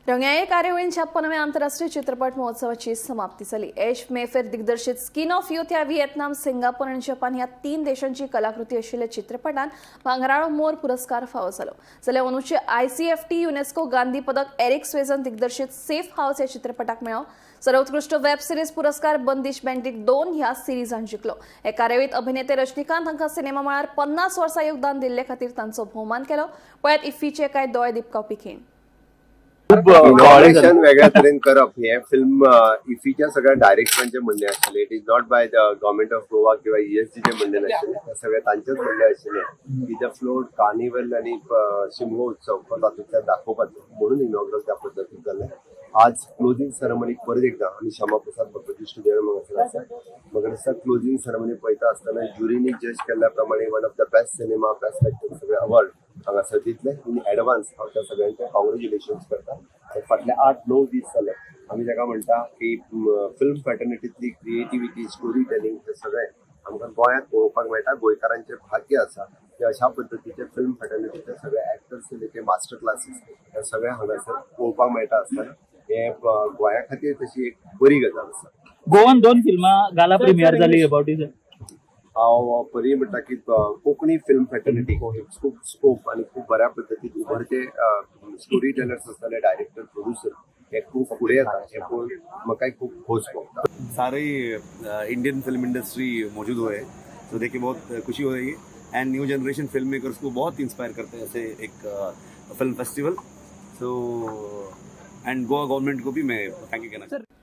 रंगाई कार्यावळीन 56व्या आंतरराष्ट्रीय चित्रपट महोत्सवाची समाप्ती जाली। एश मेफेर दिग्दर्शित स्किन ऑफ यूथ ह्या व्हिएतनाम, सिंगापूर आणि जपान ह्या 3 देशांची कलाकृती आशिल्ल्या चित्रपटान भांगराळो मोर पुरस्कार फावो जालो। जाल्यार अंदूचे ICFT युनेस्को गांधी पदक एरिक स्वेझन दिग्दर्शित सेफ हाऊस ह्या चित्रपटाक मेळ्ळो। सर्वोत्कृष्ट वेब सिरीज पुरस्कार बंदिश बँडिट 2 ह्या सिरीजान जिखलो। हे कार्यावळीत अभिनेते रजनीकांत हांका सिनेमा मळार 50 वर्सां योगदान दिल्ले खातीर तांचो भोवमान केलो। पळयात इफ्फीचे कांय दोळे दिपकावपी खीण। इनोव्हेशन वेगळ्या तरेन करप हे फिल्म इफीच्या सगळ्या डायरेक्टरांचे म्हणणे आशिल्ले। It is not by the government of Goa किंवा ESGचे म्हणणे नाशिल्ले, ते सगळे तांचेच म्हणणे आशिल्ले की द फ्लोट कार्निवल आणि शिमगो उत्सव हो तातूंतल्यान दाखोवपाचो म्हणून इनॉग्रल त्या पद्दतीन जाल्लें। आज क्लोजिंग सेरेमनीक परत एकदा आमी श्यामा प्रसाद भगवती स्टुडियो हांगासर आसा। म्हाका दिसता क्लोजिंग सेरेमनी पळयता आसतना ज्युरीनी जज केल्ल्या प्रमाणे one of the best cinema, best actor सगळे अवॉर्ड हांगासर दितले। इन एडवान्स हांव त्या सगळ्यांचे कॉंग्रॅच्युलेशन्स करता। फाटले 8-9 दीस जाले आमी ताका म्हणटा की फिल्म फॅटर्निटींतली क्रिएटिविटी, स्टोरी टेलिंग हे सगळें आमकां गोंयांत पळोवपाक मेळटा। गोंयकारांचें भाग्य आसा की अशा पद्दतीचे फिल्म फॅटर्निटीचे सगळे एक्टर्स ते मास्टर क्लासीस हे सगळे हांगासर पळोवपाक मेळटा आसतना हे गोंया खातीर तशी एक बरी गजाल आसा। गोवन 2 फिल्मां गाला प्रिमियर जाली अबाउट इट। हांव परी म्हणटा की कोंकणी फिल्म फॅटर्निटी खूब स्कोप आणि खूब बऱ्या पद्दतीन उभरते स्टोरी टेलर्स आसतले, डायरेक्टर, प्रोड्युसर हे खूब फुडें येता हे पळोवन म्हाकाय खूब खोस भोगता। सारे इंडियन फिल्म इंडस्ट्री मौजूद हुए तो देखिए बहुत खुशी हो रही है end new generation film makers को बहुत इंस्पायर करते हैं ऐसे एक film festival. So and Goa government को भी मैं थैंक यू कहना चाहता हूँ।